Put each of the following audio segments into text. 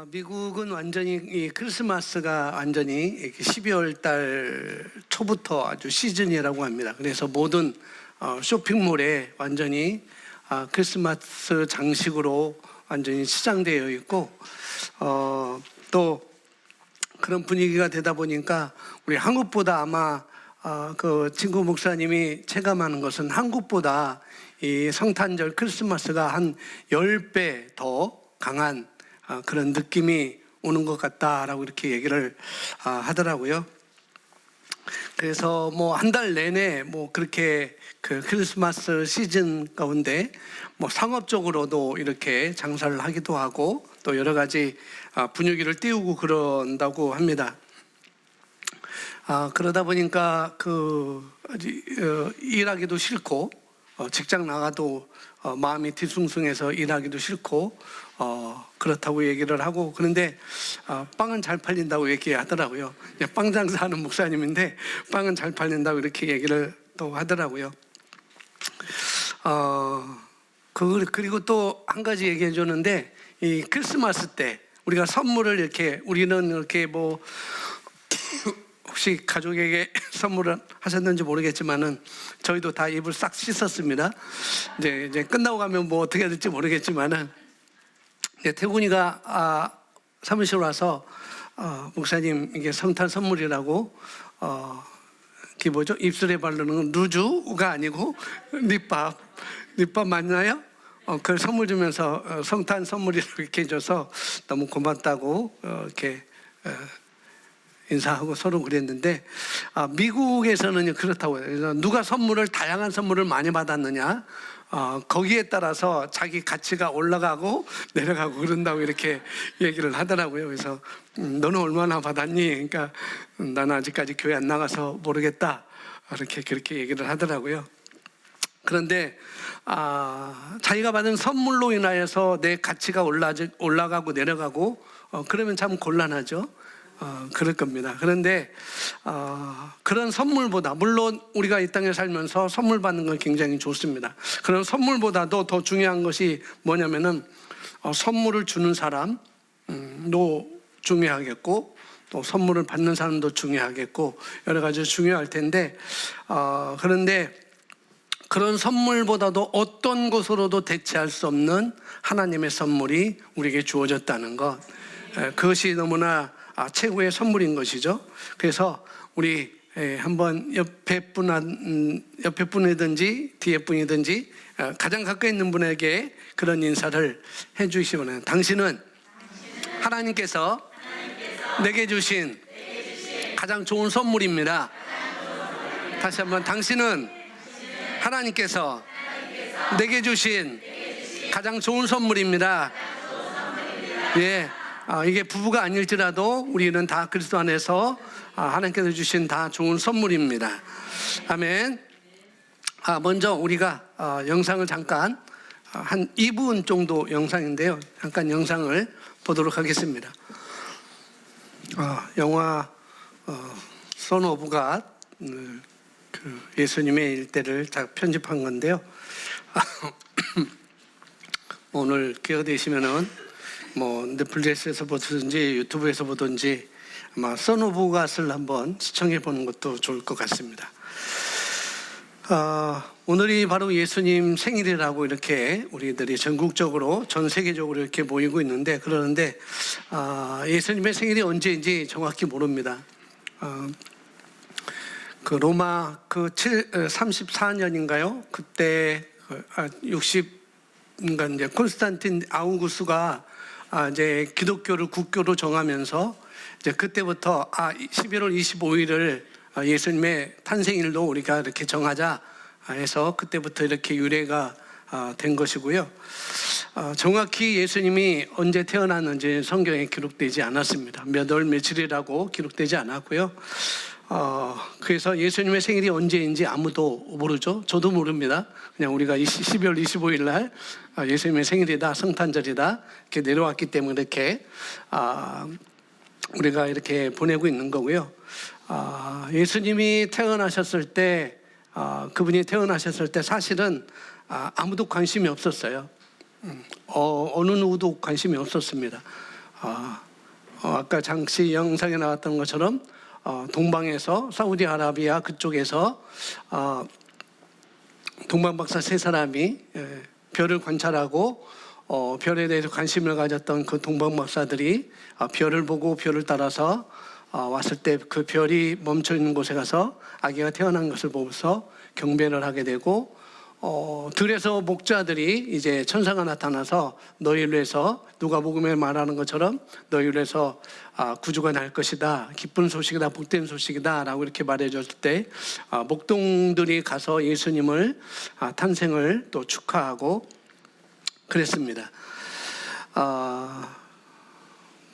미국은 완전히 이 크리스마스가 완전히 12월 달 초부터 아주 시즌이라고 합니다. 그래서 모든 쇼핑몰에 완전히 크리스마스 장식으로 완전히 치장되어 있고 또 그런 분위기가 되다 보니까 우리 한국보다 아마 그 친구 목사님이 체감하는 것은 한국보다 이 성탄절 크리스마스가 한 10배 더 강한 그런 느낌이 오는 것 같다라고 이렇게 얘기를 하더라고요. 그래서 뭐 한 달 내내 뭐 그렇게 그 크리스마스 시즌 가운데 뭐 상업적으로도 이렇게 장사를 하기도 하고 또 여러 가지 분위기를 띄우고 그런다고 합니다. 그러다 보니까 일하기도 싫고 직장 나가도 마음이 뒤숭숭해서 일하기도 싫고 그렇다고 얘기를 하고, 그런데 빵은 잘 팔린다고 얘기하더라고요. 빵 장사하는 목사님인데 빵은 잘 팔린다고 이렇게 얘기를 또 하더라고요. 그리고 또 한 가지 얘기해 줬는데, 이 크리스마스 때 우리가 선물을 우리는 이렇게 뭐 혹시 가족에게 선물을 하셨는지 모르겠지만은 저희도 다 입을 싹 씻었습니다. 이제 끝나고 가면 뭐 어떻게 될지 모르겠지만은 태군이가 사무실 와서 목사님 이게 성탄 선물이라고 그게 뭐죠? 입술에 바르는 루즈가 아니고 립밥 맞나요? 그걸 선물 주면서 성탄 선물이라고 이렇게 해줘서 너무 고맙다고 이렇게 인사하고 서로 그랬는데, 미국에서는 그렇다고 해요. 그래서 누가 다양한 선물을 많이 받았느냐, 거기에 따라서 자기 가치가 올라가고 내려가고 그런다고 이렇게 얘기를 하더라고요. 그래서 너는 얼마나 받았니? 그러니까 나는 아직까지 교회 안 나가서 모르겠다, 그렇게 얘기를 하더라고요. 그런데 자기가 받은 선물로 인하여서 내 가치가 올라가고 내려가고 그러면 참 곤란하죠. 그럴 겁니다. 그런데 그런 선물보다, 물론 우리가 이 땅에 살면서 선물 받는 건 굉장히 좋습니다. 그런 선물보다도 더 중요한 것이 뭐냐면은 선물을 주는 사람도 중요하겠고 또 선물을 받는 사람도 중요하겠고 여러 가지 중요할 텐데, 그런데 그런 선물보다도 어떤 것으로도 대체할 수 없는 하나님의 선물이 우리에게 주어졌다는 것, 그것이 너무나 최고의 선물인 것이죠. 그래서 우리 한번 옆에 분이든지 뒤에 분이든지 가장 가까이 있는 분에게 그런 인사를 해주시기 바랍니다. 당신은 하나님께서 내게 주신 가장 좋은 선물입니다. 다시 한번, 당신은 하나님께서 내게 주신 가장 좋은 선물입니다. 예. 이게 부부가 아닐지라도 우리는 다 그리스도 안에서 하나님께서 주신 다 좋은 선물입니다. 아멘. 먼저 우리가 영상을 잠깐 한 2분 정도 영상인데요, 잠깐 영상을 보도록 하겠습니다. 영화 Son of God, 그 예수님의 일대를 다 편집한 건데요. 오늘 기회가 되시면은 뭐 넷플릭스에서 보든지 유튜브에서 보든지 아마 Son of God을 한번 시청해 보는 것도 좋을 것 같습니다. 오늘이 바로 예수님 생일이라고 이렇게 우리들이 전국적으로 전 세계적으로 이렇게 모이고 있는데, 그러는데 예수님의 생일이 언제인지 정확히 모릅니다. 그 로마 34년인가요? 그때 60인가 이제 콘스탄틴 아우구스가 이제 기독교를 국교로 정하면서 이제 그때부터 11월 25일을 예수님의 탄생일로 우리가 이렇게 정하자 해서 그때부터 이렇게 유래가 된 것이고요. 정확히 예수님이 언제 태어났는지 성경에 기록되지 않았습니다. 몇 월 며칠이라고 기록되지 않았고요. 그래서 예수님의 생일이 언제인지 아무도 모르죠. 저도 모릅니다. 그냥 우리가 12월 25일 날 예수님의 생일이다, 성탄절이다 이렇게 내려왔기 때문에 이렇게 우리가 이렇게 보내고 있는 거고요. 예수님이 태어나셨을 때, 그분이 태어나셨을 때 사실은 아무도 관심이 없었어요. 어느 누구도 관심이 없었습니다. 아까 잠시 영상에 나왔던 것처럼 동방에서 사우디아라비아 그쪽에서 동방박사 세 사람이 별을 관찰하고 별에 대해서 관심을 가졌던 그 동방박사들이 별을 보고 별을 따라서 왔을 때 그 별이 멈춰 있는 곳에 가서 아기가 태어난 것을 보고서 경배를 하게 되고 들에서 목자들이 이제 천사가 나타나서 너희를 위해서 누가복음에 말하는 것처럼 너희를 위해서 구주가 날 것이다, 기쁜 소식이다, 복된 소식이다 라고 이렇게 말해줬을 때 목동들이 가서 예수님을 탄생을 또 축하하고 그랬습니다.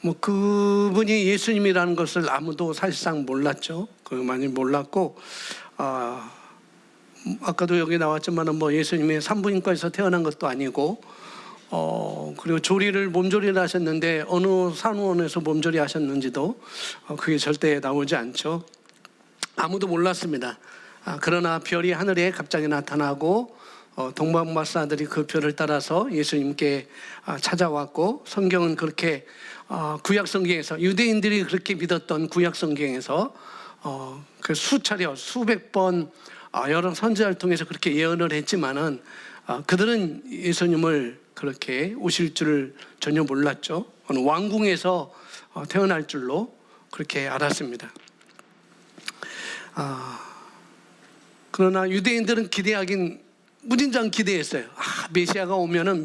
뭐 그분이 예수님이라는 것을 아무도 사실상 몰랐죠. 많이 몰랐고 아까도 여기 나왔지만 뭐 예수님이 산부인과에서 태어난 것도 아니고 그리고 몸조리를 하셨는데 어느 산후원에서 몸조리 하셨는지도 그게 절대 나오지 않죠. 아무도 몰랐습니다. 그러나 별이 하늘에 갑자기 나타나고 동방박사들이 그 별을 따라서 예수님께 찾아왔고 성경은 그렇게 구약성경에서 유대인들이 그렇게 믿었던 구약성경에서 그 수차례 수백 번 여러 선지자를 통해서 그렇게 예언을 했지만은 그들은 예수님을 그렇게 오실 줄을 전혀 몰랐죠. 왕궁에서 태어날 줄로 그렇게 알았습니다. 그러나 유대인들은 기대하긴 무진장 기대했어요. 메시아가 오면은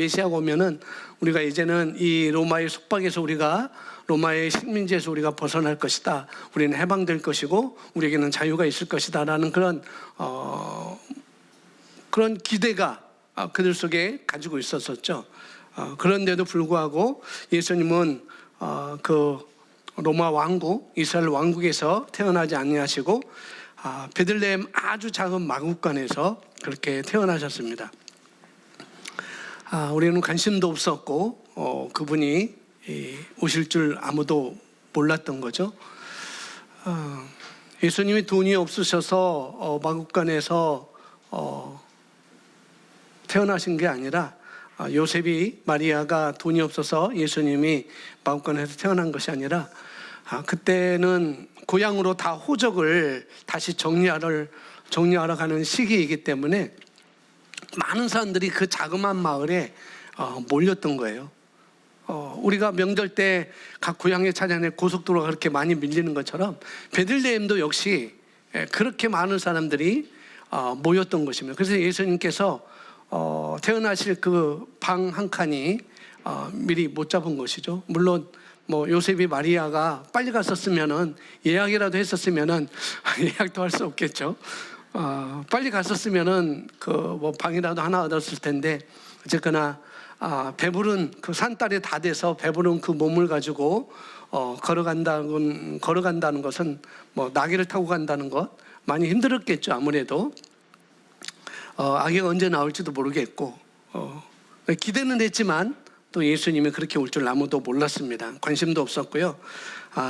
우리가 이제는 이 로마의 속박에서 우리가 로마의 식민지에서 우리가 벗어날 것이다. 우리는 해방될 것이고 우리에게는 자유가 있을 것이다라는 그런 기대가 그들 속에 가지고 있었었죠. 그런데도 불구하고 예수님은 그 로마 왕국, 이스라엘 왕국에서 태어나지 아니하시고 베들레헴 아주 작은 마국간에서 그렇게 태어나셨습니다. 우리는 관심도 없었고 그분이 오실 줄 아무도 몰랐던 거죠. 예수님이 돈이 없으셔서 마국간에서 태어나신 게 아니라 요셉이 마리아가 돈이 없어서 예수님이 마국간에서 태어난 것이 아니라 그때는 고향으로 다 호적을 다시 정리하러 가는 시기이기 때문에 많은 사람들이 그 자그마한 마을에 몰렸던 거예요. 우리가 명절 때 각 고향에 찾아내 고속도로가 그렇게 많이 밀리는 것처럼 베들레헴도 역시 그렇게 많은 사람들이 모였던 것입니다. 그래서 예수님께서 태어나실 그 방 한 칸이 미리 못 잡은 것이죠. 물론 뭐 요셉이 마리아가 빨리 갔었으면은 예약이라도 했었으면은 예약도 할 수 없겠죠. 빨리 갔었으면은 그 뭐 방이라도 하나 얻었을 텐데 어쨌거나 배부른 그 산딸이 다 돼서 배부른 그 몸을 가지고 걸어간다는 것은 뭐 나귀를 타고 간다는 것 많이 힘들었겠죠. 아무래도 아기가 언제 나올지도 모르겠고 기대는 했지만 또 예수님이 그렇게 올 줄 아무도 몰랐습니다. 관심도 없었고요.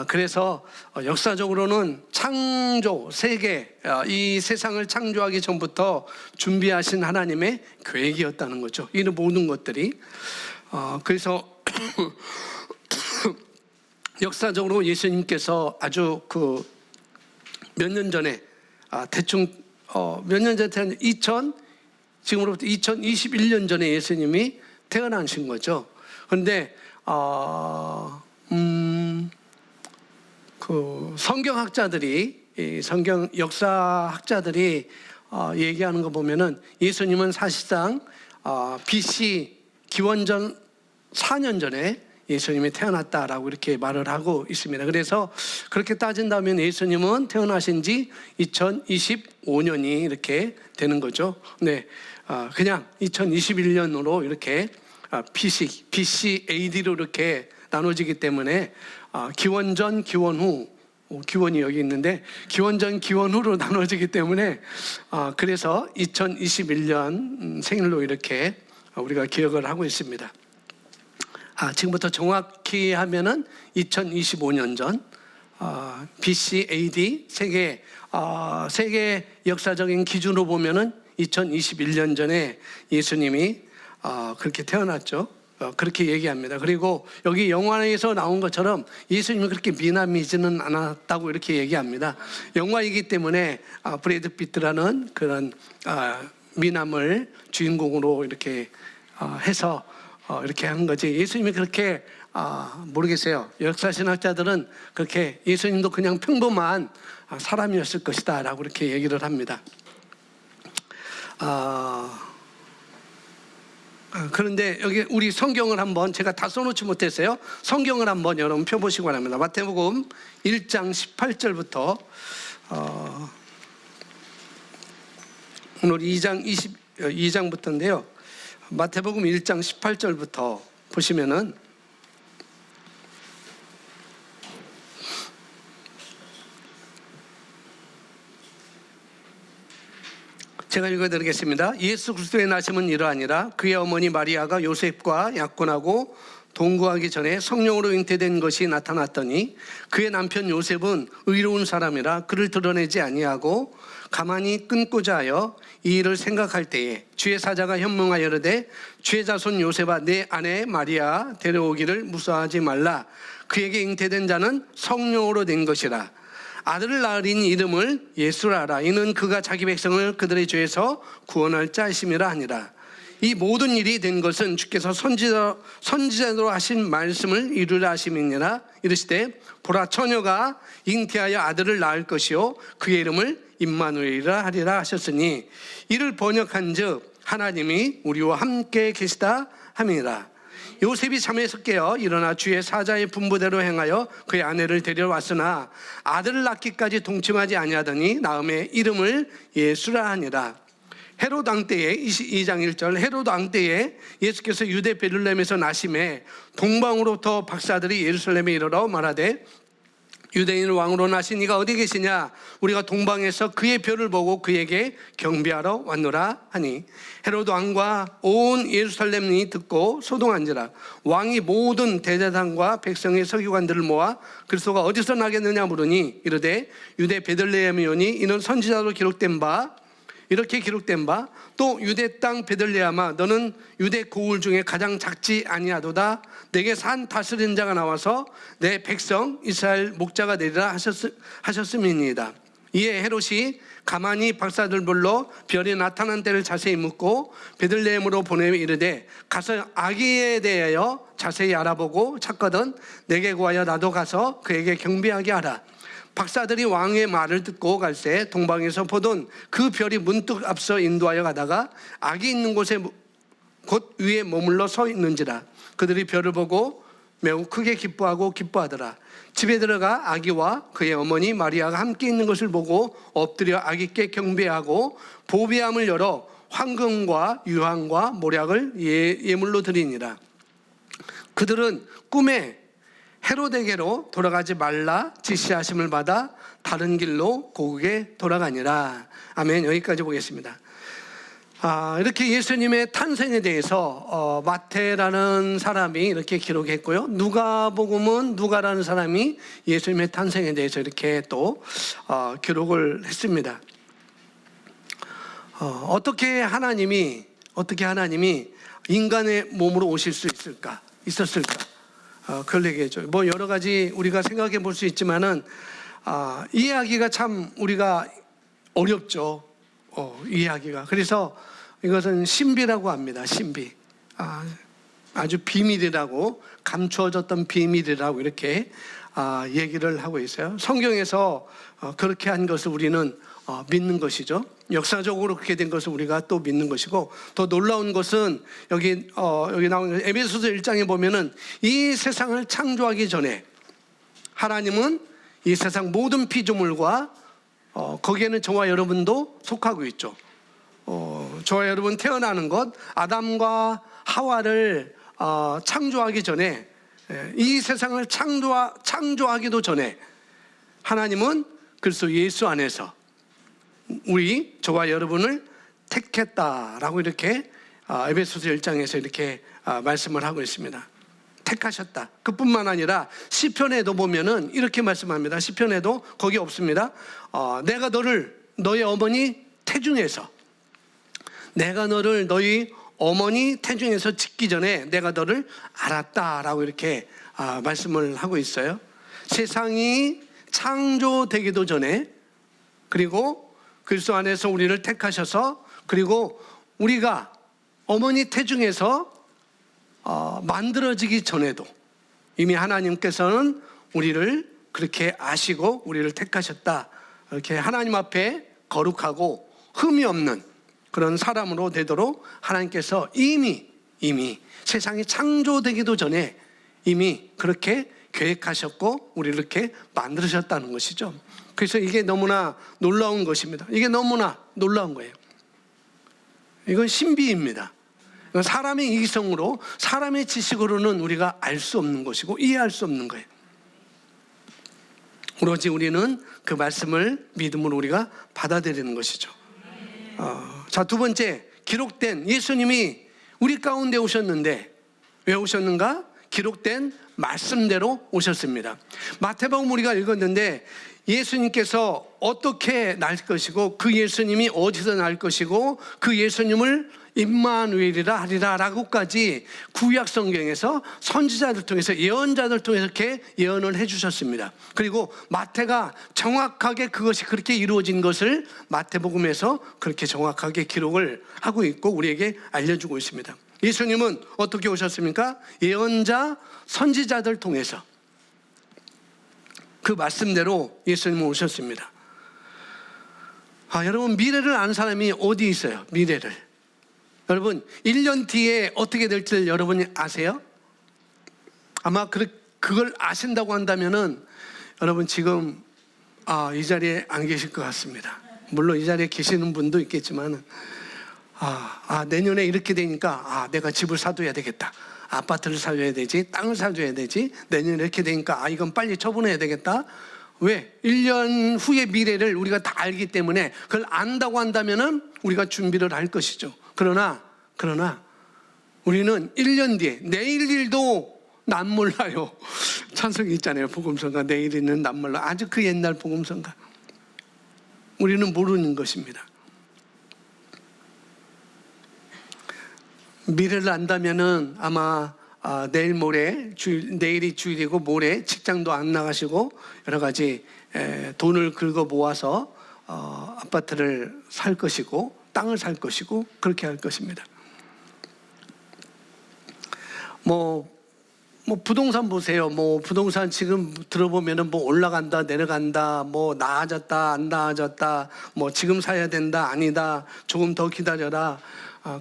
그래서 역사적으로는 창조, 세계, 이 세상을 창조하기 전부터 준비하신 하나님의 계획이었다는 거죠. 이 모든 것들이. 그래서 역사적으로 예수님께서 아주 그 몇 년 전에 대충 몇 년 전에 지금으로부터 2021년 전에 예수님이 태어나신 거죠. 그런데 그 성경 역사학자들이 얘기하는 거 보면은 예수님은 사실상 BC 기원전 4년 전에 예수님이 태어났다라고 이렇게 말을 하고 있습니다. 그래서 그렇게 따진다면 예수님은 태어나신 지 2025년이 이렇게 되는 거죠. 네, 그냥 2021년으로 이렇게 BC AD로 이렇게 나눠지기 때문에 기원전, 기원 후, 기원이 여기 있는데 기원전, 기원 후로 나눠지기 때문에 그래서 2021년 생일로 이렇게 우리가 기억을 하고 있습니다. 지금부터 정확히 하면은 2025년 전 BC AD 세계 역사적인 기준으로 보면은 2021년 전에 예수님이 그렇게 태어났죠. 그렇게 얘기합니다. 그리고 여기 영화에서 나온 것처럼 예수님이 그렇게 미남이지는 않았다고 이렇게 얘기합니다. 영화이기 때문에 브래드 피트라는 그런 미남을 주인공으로 이렇게 해서 이렇게 한 거지. 예수님이 그렇게 모르겠어요. 역사신학자들은 그렇게 예수님도 그냥 평범한 사람이었을 것이다 라고 이렇게 얘기를 합니다. 그런데 여기 우리 성경을 한번 제가 다 써놓지 못했어요. 성경을 한번 여러분 펴보시기 바랍니다. 마태복음 1장 18절부터 오늘 2장부터인데요. 마태복음 1장 18절부터 보시면은 제가 읽어드리겠습니다. 예수 그리스도의 나심은 이러하니라. 그의 어머니 마리아가 요셉과 약혼하고 동거하기 전에 성령으로 잉태된 것이 나타났더니 그의 남편 요셉은 의로운 사람이라 그를 드러내지 아니하고 가만히 끊고자 하여 이 일을 생각할 때에 주의 사자가 현몽하여 이르되 주의 자손 요셉아 내 아내 마리아 데려오기를 무서워하지 말라. 그에게 잉태된 자는 성령으로 된 것이라. 아들을 낳으리니 이름을 예수라 하라. 이는 그가 자기 백성을 그들의 죄에서 구원할 자이심이라 하니라. 이 모든 일이 된 것은 주께서 선지자로 하신 말씀을 이루려 하심이니라. 이르시되 보라 처녀가 잉태하여 아들을 낳을 것이요 그의 이름을 임마누엘이라 하리라 하셨으니 이를 번역한즉 하나님이 우리와 함께 계시다 함이니라. 요셉이 잠에서 깨어 일어나 주의 사자의 분부대로 행하여 그의 아내를 데려왔으나 아들을 낳기까지 동침하지 아니하더니 낳음에 이름을 예수라 하니라. 헤롯 왕 때에 22장 1절 헤롯 왕 때에 예수께서 유대 베들레헴에서 나심에 동방으로부터 박사들이 예루살렘에 이르러 말하되 유대인을 왕으로 나신 이가 어디 계시냐? 우리가 동방에서 그의 별을 보고 그에게 경배하러 왔노라 하니 헤롯 왕과 온 예루살렘이 듣고 소동한지라. 왕이 모든 대제사장과 백성의 서기관들을 모아 그리스도가 어디서 나겠느냐 물으니 이르되 유대 베들레헴이오니 이는 선지자로 기록된 바 이렇게 기록된 바 또 유대 땅 베들레헴아 너는 유대 고을 중에 가장 작지 아니하도다. 내게 산 다스린 자가 나와서 내 백성 이스라엘 목자가 되리라 하셨음이니이다. 이에 헤롯이 가만히 박사들 불러 별이 나타난 때를 자세히 묻고 베들레헴으로 보내며 이르되 가서 아기에 대하여 자세히 알아보고 찾거든 내게 구하여 나도 가서 그에게 경배하게 하라. 박사들이 왕의 말을 듣고 갈새 동방에서 보던 그 별이 문득 앞서 인도하여 가다가 아기 있는 곳에 곧 위에 머물러 서 있는지라. 그들이 별을 보고 매우 크게 기뻐하더라. 집에 들어가 아기와 그의 어머니 마리아가 함께 있는 것을 보고 엎드려 아기께 경배하고 보배함을 열어 황금과 유황과 모략을 예물로 드리니라. 그들은 꿈에 헤롯에게로 돌아가지 말라 지시하심을 받아 다른 길로 고국에 돌아가니라. 아멘. 여기까지 보겠습니다. 이렇게 예수님의 탄생에 대해서 마태라는 사람이 이렇게 기록했고요. 누가복음은 누가라는 사람이 예수님의 탄생에 대해서 이렇게 또 기록을 했습니다. 어떻게 하나님이 인간의 몸으로 오실 수 있었을까? 그걸 얘기해줘. 뭐 여러 가지 우리가 생각해 볼 수 있지만은 이해하기가 참 우리가 어렵죠. 이해하기가. 그래서 이것은 신비라고 합니다. 신비. 아주 비밀이라고 감추어졌던 비밀이라고 이렇게 얘기를 하고 있어요. 성경에서 그렇게 한 것을 우리는 믿는 것이죠. 역사적으로 그렇게 된 것을 우리가 또 믿는 것이고 더 놀라운 것은 여기 나오는 에베소서 1장에 보면은 이 세상을 창조하기 전에 하나님은 이 세상 모든 피조물과 거기에는 저와 여러분도 속하고 있죠. 저와 여러분 태어나는 것 아담과 하와를 창조하기 전에 이 세상을 창조하기도 전에 하나님은 그리스도 예수 안에서 저와 여러분을 택했다라고 이렇게 에베소서 1장에서 이렇게 말씀을 하고 있습니다. 택하셨다. 그뿐만 아니라 시편에도 보면은 이렇게 말씀합니다. 시편에도 거기 없습니다. 내가 너를 너희 어머니 태중에서 내가 너를 너희 어머니 태중에서 짓기 전에 내가 너를 알았다라고 이렇게 말씀을 하고 있어요. 세상이 창조되기도 전에, 그리고 그리스도 안에서 우리를 택하셔서, 그리고 우리가 어머니 태중에서 만들어지기 전에도 이미 하나님께서는 우리를 그렇게 아시고 우리를 택하셨다. 이렇게 하나님 앞에 거룩하고 흠이 없는 그런 사람으로 되도록 하나님께서 이미 세상이 창조되기도 전에 이미 그렇게 계획하셨고 우리를 이렇게 만드셨다는 것이죠. 그래서 이게 너무나 놀라운 것입니다. 이게 너무나 놀라운 거예요. 이건 신비입니다. 이건 사람의 이성으로, 사람의 지식으로는 우리가 알 수 없는 것이고 이해할 수 없는 거예요. 오로지 우리는 그 말씀을 믿음으로 우리가 받아들이는 것이죠. 자, 두 번째, 기록된, 예수님이 우리 가운데 오셨는데 왜 오셨는가? 기록된 말씀대로 오셨습니다. 마태복음 우리가 읽었는데 예수님께서 어떻게 날 것이고 그 예수님이 어디서 날 것이고 그 예수님을 임마누엘이라 하리라 라고까지 구약 성경에서 선지자들 통해서 예언자들 통해서 이렇게 예언을 해주셨습니다. 그리고 마태가 정확하게 그것이 그렇게 이루어진 것을 마태복음에서 그렇게 정확하게 기록을 하고 있고 우리에게 알려주고 있습니다. 예수님은 어떻게 오셨습니까? 예언자 선지자들 통해서 그 말씀대로 예수님은 오셨습니다. 여러분, 미래를 아는 사람이 어디 있어요? 미래를. 여러분, 1년 뒤에 어떻게 될지 여러분이 아세요? 아마 그걸 아신다고 한다면은 여러분 지금 이 자리에 안 계실 것 같습니다. 물론 이 자리에 계시는 분도 있겠지만 내년에 이렇게 되니까 내가 집을 사둬야 되겠다. 아파트를 사줘야 되지, 땅을 사줘야 되지, 내년에 이렇게 되니까 이건 빨리 처분해야 되겠다. 왜? 1년 후의 미래를 우리가 다 알기 때문에 그걸 안다고 한다면은 우리가 준비를 할 것이죠. 그러나 우리는 1년 뒤에 내일 일도 난 몰라요. 찬송이 있잖아요. 복음성가 내일 일은 난 몰라. 아주 그 옛날 복음성가. 우리는 모르는 것입니다. 미래를 안다면은 아마 내일이 주일이고 모레 직장도 안 나가시고 여러 가지 돈을 긁어 모아서 아파트를 살 것이고 땅을 살 것이고 그렇게 할 것입니다. 뭐 부동산 보세요. 부동산 지금 들어보면은 올라간다, 내려간다, 나아졌다, 안 나아졌다, 지금 사야 된다, 아니다, 조금 더 기다려라.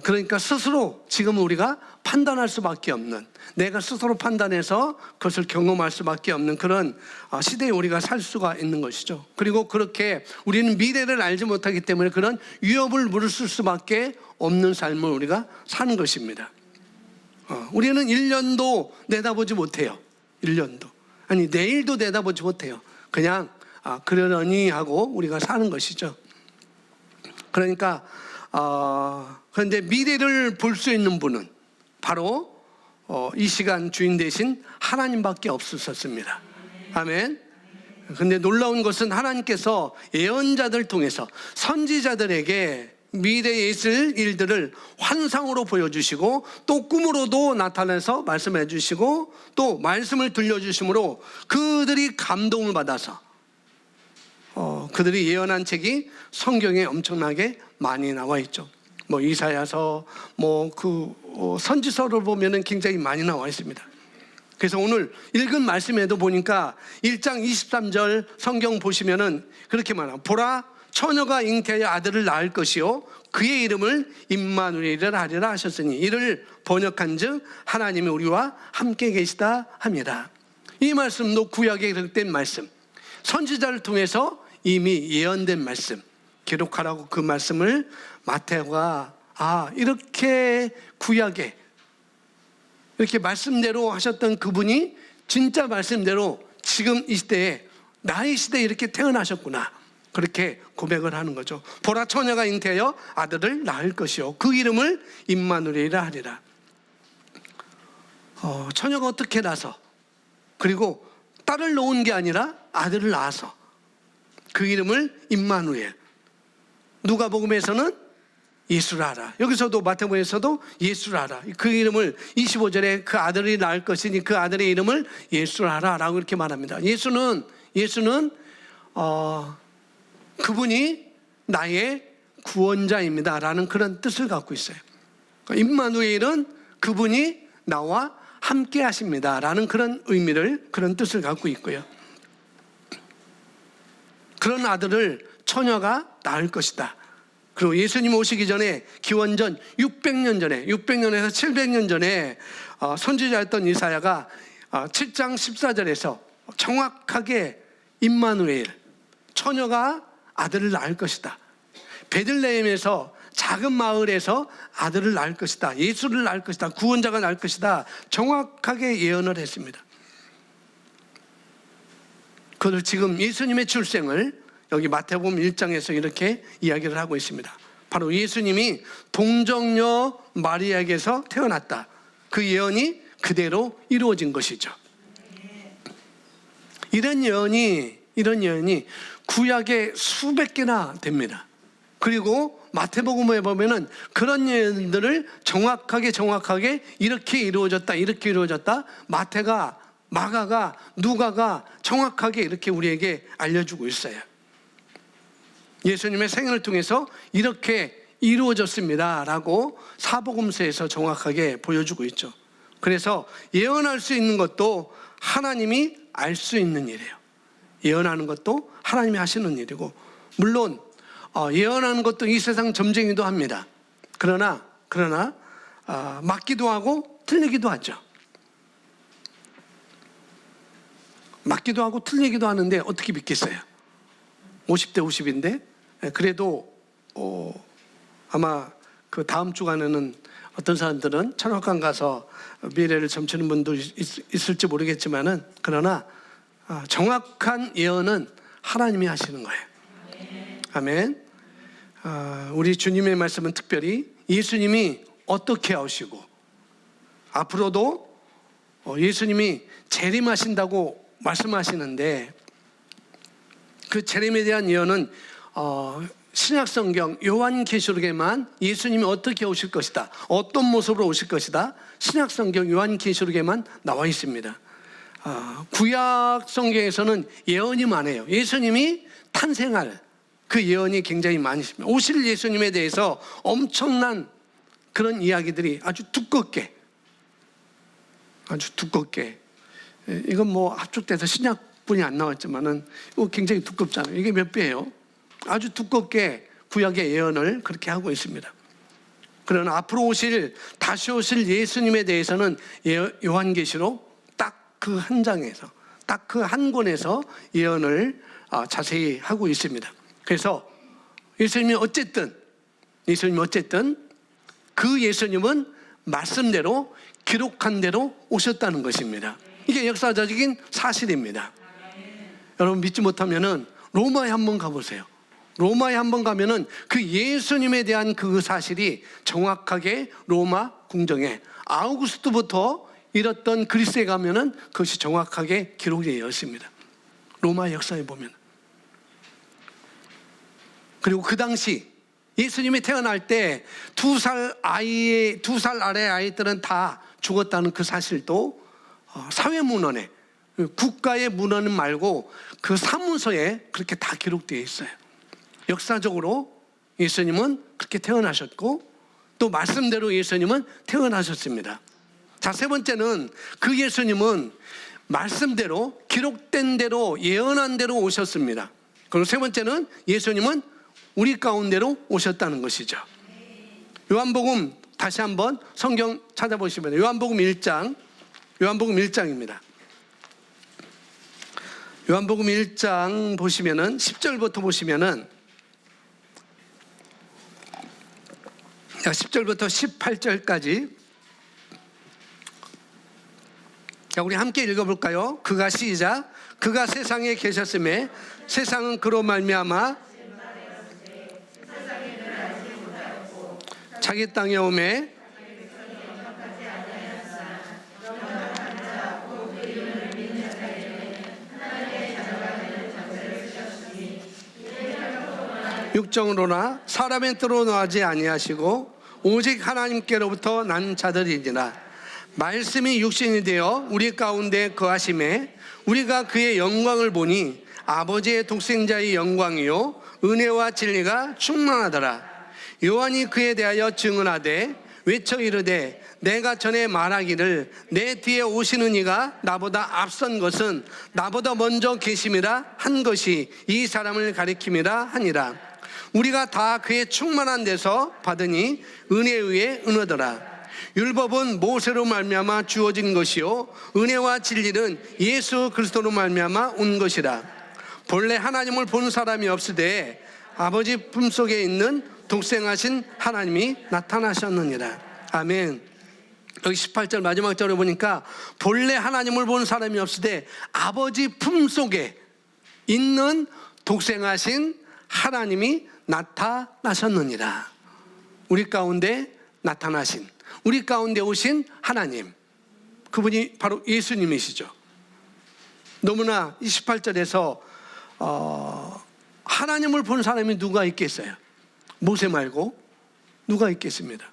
그러니까 스스로 지금 우리가 판단할 수밖에 없는, 내가 스스로 판단해서 그것을 경험할 수밖에 없는 그런 시대에 우리가 살 수가 있는 것이죠. 그리고 그렇게 우리는 미래를 알지 못하기 때문에 그런 위협을 무릅쓸 수밖에 없는 삶을 우리가 사는 것입니다. 우리는 1년도 내다보지 못해요. 1년도. 아니, 내일도 내다보지 못해요. 그냥 그러려니 하고 우리가 사는 것이죠. 그러니까 그런데 미래를 볼 수 있는 분은 바로 이 시간 주인 되신 하나님밖에 없으셨습니다. 아멘. 그런데 놀라운 것은 하나님께서 예언자들 통해서 선지자들에게 미래에 있을 일들을 환상으로 보여주시고 또 꿈으로도 나타내서 말씀해 주시고 또 말씀을 들려주심으로 그들이 감동을 받아서 그들이 예언한 책이 성경에 엄청나게 많이 나와 있죠. 이사야서 선지서를 보면은 굉장히 많이 나와 있습니다. 그래서 오늘 읽은 말씀에도 보니까 1장 23절 성경 보시면은 그렇게 말합니다. 보라, 처녀가 잉태하여 아들을 낳을 것이요 그의 이름을 임마누엘이라 하리라 하셨으니 이를 번역한즉 하나님이 우리와 함께 계시다 함이라. 이 말씀도 구약에 기록된 말씀, 선지자를 통해서 이미 예언된 말씀, 기록하라고 그 말씀을 마태가 이렇게 구약에 이렇게 말씀대로 하셨던 그분이 진짜 말씀대로 지금 이 시대에 나의 시대에 이렇게 태어나셨구나, 그렇게 고백을 하는 거죠. 보라, 처녀가 잉태하여 아들을 낳을 것이요 그 이름을 임마누엘이라 하리라. 처녀가 어떻게 나서, 그리고 딸을 놓은 게 아니라 아들을 낳아서 그 이름을 임마누엘. 누가복음에서는 예수를 알아. 여기서도 마태복음에서도 예수를 알아. 그 이름을 25절에 그 아들이 낳을 것이니 그 아들의 이름을 예수를 알아 라고 이렇게 말합니다. 예수는 그분이 나의 구원자입니다 라는 그런 뜻을 갖고 있어요. 임마누엘은 그분이 나와 함께 하십니다 라는 그런 의미를, 그런 뜻을 갖고 있고요. 그런 아들을 처녀가 낳을 것이다. 그리고 예수님 오시기 전에 기원전 600년 전에, 600년에서 700년 전에 선지자였던 이사야가 7장 14절에서 정확하게 임마누엘, 처녀가 아들을 낳을 것이다. 베들레헴에서 작은 마을에서 아들을 낳을 것이다. 예수를 낳을 것이다. 구원자가 낳을 것이다. 정확하게 예언을 했습니다. 그걸 지금 예수님의 출생을 여기 마태복음 1장에서 이렇게 이야기를 하고 있습니다. 바로 예수님이 동정녀 마리아에게서 태어났다. 그 예언이 그대로 이루어진 것이죠. 이런 예언이 구약에 수백 개나 됩니다. 그리고 마태복음에 보면은 그런 예언들을 정확하게 이렇게 이루어졌다. 마태가, 마가가, 누가가 정확하게 이렇게 우리에게 알려주고 있어요. 예수님의 생애를 통해서 이렇게 이루어졌습니다 라고 사복음서에서 정확하게 보여주고 있죠. 그래서 예언할 수 있는 것도 하나님이 알 수 있는 일이에요. 예언하는 것도 하나님이 하시는 일이고, 물론 예언하는 것도 이 세상 점쟁이도 합니다. 그러나 맞기도 하고 틀리기도 하죠. 맞기도 하고 틀리기도 하는데 어떻게 믿겠어요? 50대 50인데 그래도 아마 그 다음 주간에는 어떤 사람들은 천국관 가서 미래를 점치는 분도 있을지 모르겠지만은, 그러나 정확한 예언은 하나님이 하시는 거예요. 아멘. 우리 주님의 말씀은 특별히 예수님이 어떻게 하시고 앞으로도 예수님이 재림하신다고 말씀하시는데, 그 재림에 대한 예언은 신약성경 요한계시록에만 예수님이 어떻게 오실 것이다, 어떤 모습으로 오실 것이다, 신약성경 요한계시록에만 나와 있습니다. 구약성경에서는 예언이 많아요. 예수님이 탄생할 그 예언이 굉장히 많이 있습니다. 오실 예수님에 대해서 엄청난 그런 이야기들이 아주 두껍게, 이건 뭐 합축돼서 신약분이 안 나왔지만은 이거 굉장히 두껍잖아요. 이게 몇 배예요? 아주 두껍게 구약의 예언을 그렇게 하고 있습니다. 그러나 앞으로 다시 오실 예수님에 대해서는 요한계시록 딱 그 한 장에서, 딱 그 한 권에서 예언을 자세히 하고 있습니다. 그래서 예수님이 어쨌든 그 예수님은 말씀대로, 기록한 대로 오셨다는 것입니다. 이게 역사적인 사실입니다. 여러분 믿지 못하면은 로마에 한번 가보세요. 로마에 한번 가면은 그 예수님에 대한 그 사실이 정확하게 로마 궁정에 아우구스토부터 일었던 그리스에 가면은 그것이 정확하게 기록되어 있습니다. 로마 역사에 보면. 그리고 그 당시 예수님이 태어날 때 2살 아래 아이들은 다 죽었다는 그 사실도 사회문헌에, 국가의 문헌 말고 그 사문서에 그렇게 다 기록되어 있어요. 역사적으로 예수님은 그렇게 태어나셨고, 또 말씀대로 예수님은 태어나셨습니다. 자, 세 번째는 그 예수님은 말씀대로, 기록된 대로, 예언한 대로 오셨습니다. 그리고 세 번째는 예수님은 우리 가운데로 오셨다는 것이죠. 요한복음 다시 한번 성경 찾아보시면 요한복음 1장입니다. 요한복음 1장 보시면은 10절부터 보시면은 10절부터 18절까지, 자, 우리 함께 읽어볼까요? 그가 시작. 그가 세상에 계셨음에 세상은 그로 말미암아 자기 땅에 오매 육정으로나 사람의 뜻으로 나지 아니하시고 오직 하나님께로부터 난 자들이니라. 말씀이 육신이 되어 우리 가운데 거하심에 우리가 그의 영광을 보니 아버지의 독생자의 영광이요 은혜와 진리가 충만하더라. 요한이 그에 대하여 증언하되 외쳐 이르되 내가 전에 말하기를 내 뒤에 오시는 이가 나보다 앞선 것은 나보다 먼저 계심이라 한 것이 이 사람을 가리킴이라 하니라. 우리가 다 그의 충만한 데서 받으니 은혜에 의해 은혜더라. 율법은 모세로 말미암아 주어진 것이요 은혜와 진리는 예수 그리스도로 말미암아 온 것이라. 본래 하나님을 본 사람이 없으되 아버지 품속에 있는 독생하신 하나님이 나타나셨느니라. 아멘. 여기 18절 마지막 절에 보니까 본래 하나님을 본 사람이 없으되 아버지 품속에 있는 독생하신 하나님이 나타나셨느니라. 우리 가운데 나타나신, 우리 가운데 오신 하나님, 그분이 바로 예수님이시죠. 너무나 28절에서 하나님을 본 사람이 누가 있겠어요? 모세 말고 누가 있겠습니다.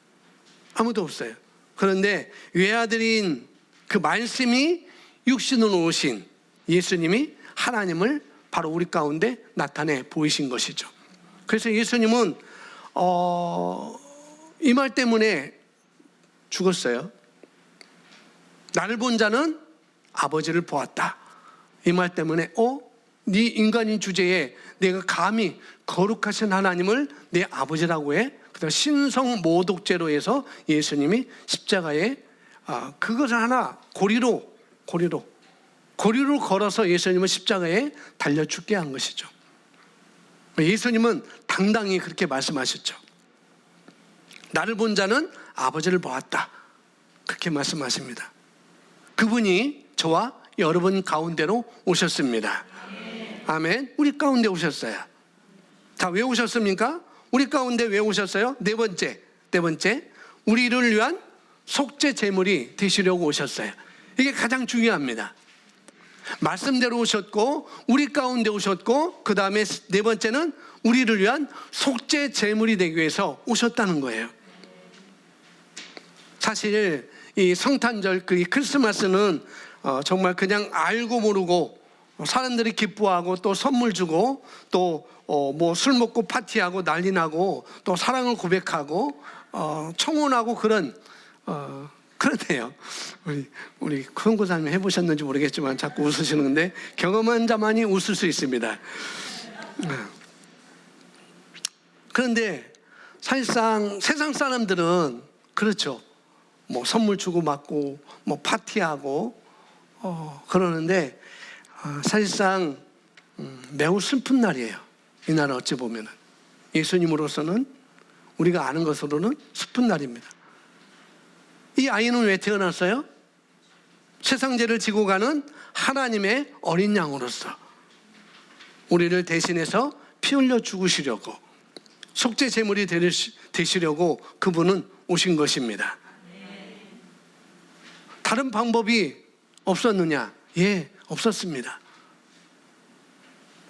아무도 없어요. 그런데 외아들인 그 말씀이 육신으로 오신 예수님이 하나님을 바로 우리 가운데 나타내 보이신 것이죠. 그래서 예수님은 이 말 때문에 죽었어요. 나를 본 자는 아버지를 보았다. 이 말 때문에 네 인간인 주제에 내가 감히 거룩하신 하나님을 내 아버지라고 해? 그다음 신성 모독죄로 해서 예수님이 십자가에 그것을 하나 고리로 걸어서 예수님은 십자가에 달려 죽게 한 것이죠. 예수님은 당당히 그렇게 말씀하셨죠. 나를 본 자는 아버지를 보았다. 그렇게 말씀하십니다. 그분이 저와 여러분 가운데로 오셨습니다. 아멘. 우리 가운데 오셨어요. 자, 왜 오셨습니까? 우리 가운데 왜 오셨어요? 네 번째, 우리를 위한 속죄 제물이 되시려고 오셨어요. 이게 가장 중요합니다. 말씀대로 오셨고 우리 가운데 오셨고 그 다음에 네 번째는 우리를 위한 속죄 제물이 되기 위해서 오셨다는 거예요. 사실 이 성탄절, 그 크리스마스는 정말 그냥 알고 모르고 사람들이 기뻐하고 또 선물 주고 또 뭐 술 먹고 파티하고 난리 나고 또 사랑을 고백하고 청혼하고 그렇네요. 우리 큰고사님 해보셨는지 모르겠지만 자꾸 웃으시는데 경험한 자만이 웃을 수 있습니다. 그런데 사실상 세상 사람들은 그렇죠. 뭐 선물 주고 받고 뭐 파티하고 그러는데 사실상 매우 슬픈 날이에요. 이날은 어찌 보면 예수님으로서는 우리가 아는 것으로는 슬픈 날입니다. 이 아이는 왜 태어났어요? 세상 죄를 지고 가는 하나님의 어린 양으로서 우리를 대신해서 피 흘려 죽으시려고 속죄 제물이 되시려고 그분은 오신 것입니다. 다른 방법이 없었느냐? 예, 없었습니다.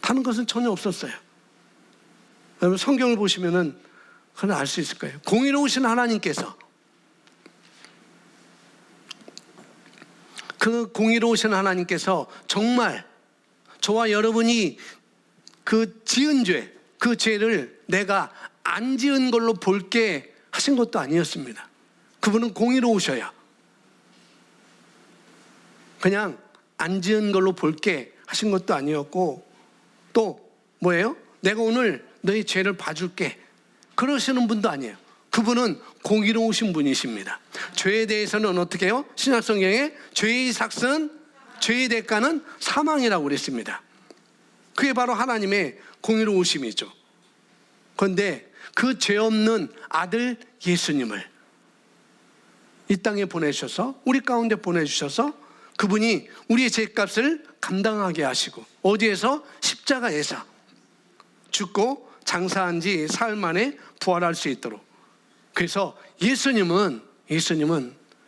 다른 것은 전혀 없었어요. 여러분 성경을 보시면은 그건 알 수 있을 거예요. 공의로우신 하나님께서 그 공의로우신 하나님께서 정말 저와 여러분이 그 지은 죄, 그 죄를 내가 안 지은 걸로 볼게 하신 것도 아니었습니다. 그분은 공의로우셔요. 그냥 안 지은 걸로 볼게 하신 것도 아니었고 또 뭐예요? 내가 오늘 너희 죄를 봐줄게 그러시는 분도 아니에요. 그분은 공의로우신 분이십니다. 죄에 대해서는 어떻게 해요? 신약성경에 죄의 삭은, 죄의 대가는 사망이라고 그랬습니다. 그게 바로 하나님의 공의로우심이죠. 그런데 그 죄 없는 아들 예수님을 이 땅에 보내주셔서 우리 가운데 보내주셔서 그분이 우리의 죄값을 감당하게 하시고 어디에서? 십자가에서 죽고 장사한 지 사흘 만에 부활할 수 있도록. 그래서 예수님은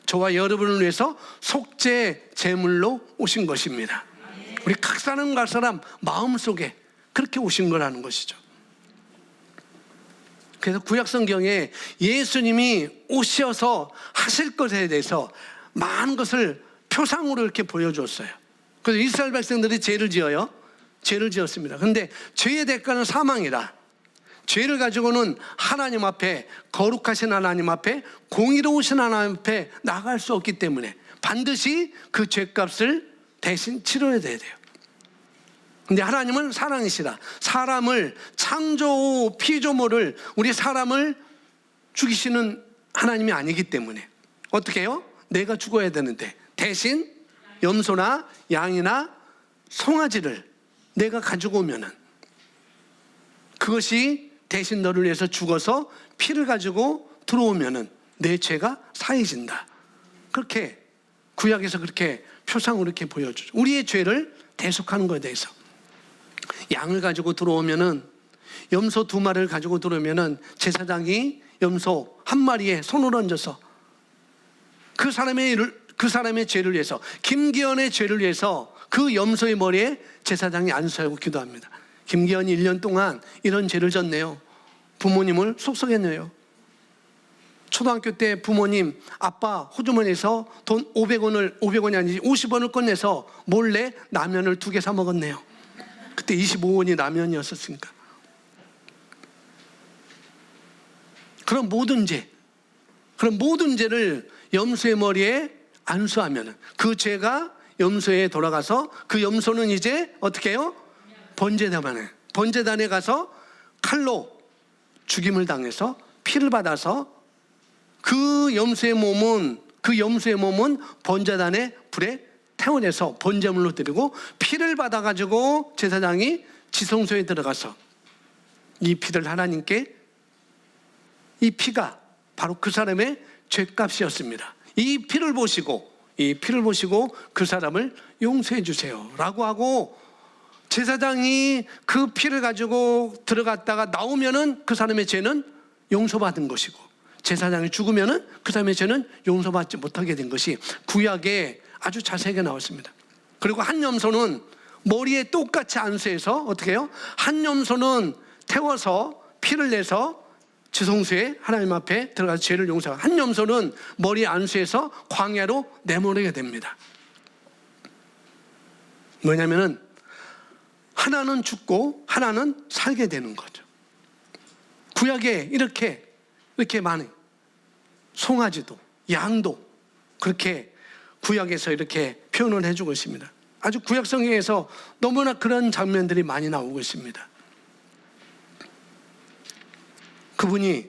저와 여러분을 위해서 속죄 제물로 오신 것입니다. 우리 각 사람 마음속에 그렇게 오신 거라는 것이죠. 그래서 구약 성경에 예수님이 오셔서 하실 것에 대해서 많은 것을 표상으로 이렇게 보여줬어요. 그래서 이스라엘 백성들이 죄를 지어요. 죄를 지었습니다. 그런데 죄의 대가는 사망이라, 죄를 가지고는 하나님 앞에, 거룩하신 하나님 앞에, 공의로우신 하나님 앞에 나갈 수 없기 때문에 반드시 그 죄값을 대신 치러야 돼요. 근데 하나님은 사랑이시라, 사람을, 창조 피조물을, 우리 사람을 죽이시는 하나님이 아니기 때문에 어떻게 해요? 내가 죽어야 되는데 대신 염소나 양이나 송아지를 내가 가지고 오면은, 그것이 대신 너를 위해서 죽어서 피를 가지고 들어오면은 내 죄가 사해진다. 그렇게 구약에서 그렇게 표상으로 이렇게 보여주죠. 우리의 죄를 대속하는 것에 대해서. 양을 가지고 들어오면은, 염소 2마리를 가지고 들어오면은 제사장이 염소 1마리에 손을 얹어서 그 사람의 죄를 위해서, 김기현의 죄를 위해서 그 염소의 머리에 제사장이 안수하고 기도합니다. 김기현이 1년 동안 이런 죄를 졌네요. 부모님을 속썩였네요. 초등학교 때 부모님, 아빠 호주머니에서 돈 500원이 아니지 50원을 꺼내서 몰래 라면을 2개 사 먹었네요. 그때 25원이 라면이었으니까. 그런 모든 죄를 염소의 머리에 안수하면 그 죄가 염소에 돌아가서, 그 염소는 이제 어떻게 해요? 번제단에 가서 칼로 죽임을 당해서 피를 받아서 그 염소의 몸은 번제단의 불에 태워내서 번제물로 드리고, 피를 받아가지고 제사장이 지성소에 들어가서 이 피를 하나님께, 이 피가 바로 그 사람의 죄값이었습니다. 이 피를 보시고 그 사람을 용서해 주세요 라고 하고, 제사장이 그 피를 가지고 들어갔다가 나오면은 그 사람의 죄는 용서받은 것이고, 제사장이 죽으면은 그 사람의 죄는 용서받지 못하게 된 것이 구약에 아주 자세하게 나왔습니다. 그리고 한 염소는 머리에 똑같이 안수해서 어떻게 해요? 한 염소는 태워서 피를 내서 지성소에 하나님 앞에 들어가서 죄를 용서하고, 한 염소는 머리에 안수해서 광야로 내모내게 됩니다. 뭐냐면은 하나는 죽고 하나는 살게 되는 거죠. 구약에 이렇게 많은, 송아지도 양도 그렇게 구약에서 이렇게 표현을 해주고 있습니다. 아주 구약 성경에서 너무나 그런 장면들이 많이 나오고 있습니다. 그분이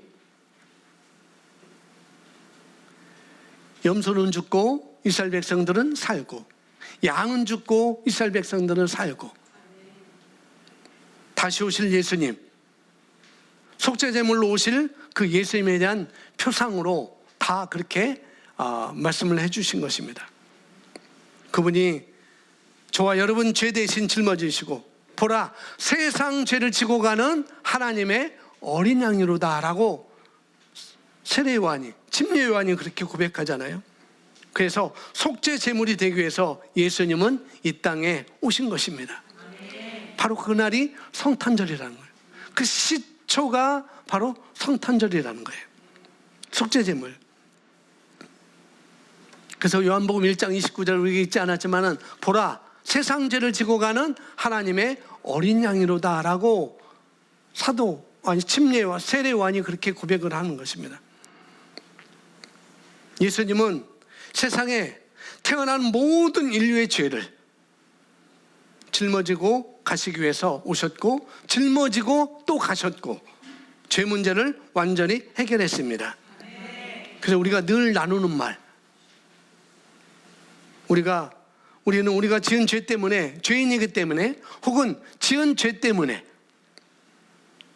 염소는 죽고 이스라엘 백성들은 살고, 양은 죽고 이스라엘 백성들은 살고, 다시 오실 예수님, 속죄제물로 오실 그 예수님에 대한 표상으로 다 그렇게 말씀을 해주신 것입니다. 그분이 저와 여러분 죄 대신 짊어지시고, 보라 세상 죄를 지고 가는 하나님의 어린 양이로다 라고 세례 요한이, 침례 요한이 그렇게 고백하잖아요. 그래서 속죄 제물이 되기 위해서 예수님은 이 땅에 오신 것입니다. 바로 그날이 성탄절이라는 거예요. 그 시초가 바로 성탄절이라는 거예요. 속죄 제물. 그래서 요한복음 1장 29절 우리 읽지 않았지만은, 보라 세상 죄를 지고 가는 하나님의 어린 양이로다 라고 침례와 세례 요한이 그렇게 고백을 하는 것입니다. 예수님은 세상에 태어난 모든 인류의 죄를 짊어지고 가시기 위해서 오셨고, 짊어지고 또 가셨고, 죄 문제를 완전히 해결했습니다. 그래서 우리가 늘 나누는 말, 우리는 우리가 지은 죄 때문에, 죄인이기 때문에, 혹은 지은 죄 때문에,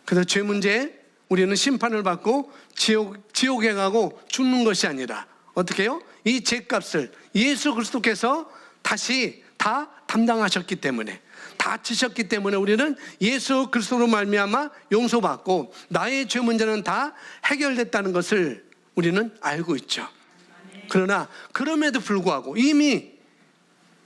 그래서 죄 문제에 우리는 심판을 받고 지옥에 가고 죽는 것이 아니라 어떻게 해요? 이 죄값을 예수 그리스도께서 다시 다 담당하셨기 때문에, 다 지셨기 때문에 우리는 예수 그리스도로 말미암아 용서받고 나의 죄 문제는 다 해결됐다는 것을 우리는 알고 있죠. 그러나 그럼에도 불구하고 이미